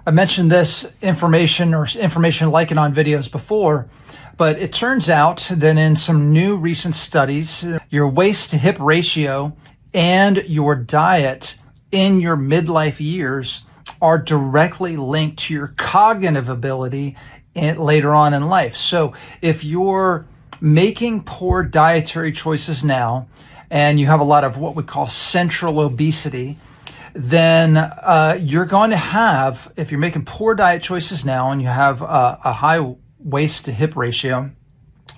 I mentioned this information or information like it on videos before, but it turns out that in some new recent studies, your waist to hip ratio and your diet in your midlife years are directly linked to your cognitive ability later on in life. So if you're making poor dietary choices now and you have a lot of what we call central obesity, then you're going to have, if you're making poor diet choices now and you have a high waist to hip ratio,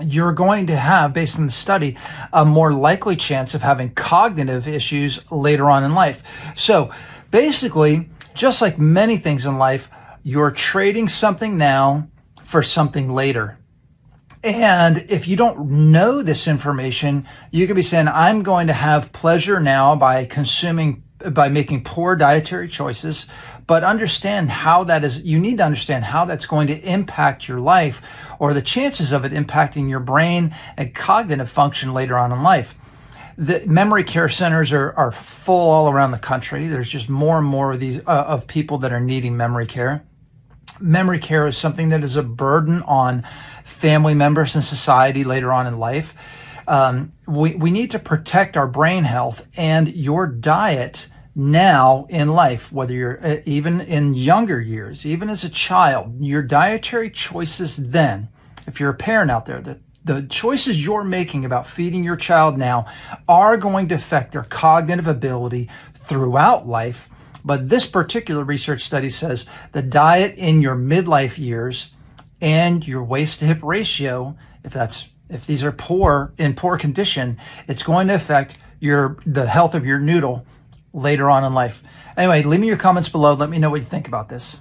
you're going to have, based on the study, a more likely chance of having cognitive issues later on in life. So basically, just like many things in life, you're trading something now for something later. And if you don't know this information, you could be saying, I'm going to have pleasure now by making poor dietary choices, but understand how that is, you need to understand how that's going to impact your life, or the chances of it impacting your brain and cognitive function later on in life. The memory care centers are full all around the country. There's just more and more of these of people that are needing memory care. Memory care is something that is a burden on family members and society later on in life. We need to protect our brain health, and your diet now in life, whether you're even in younger years, even as a child, your dietary choices then, if you're a parent out there, the choices you're making about feeding your child now are going to affect their cognitive ability throughout life. But this particular research study says the diet in your midlife years and your waist to hip ratio, if these are in poor condition, it's going to affect the health of your noodle later on in life. Anyway, leave me your comments below. Let me know what you think about this.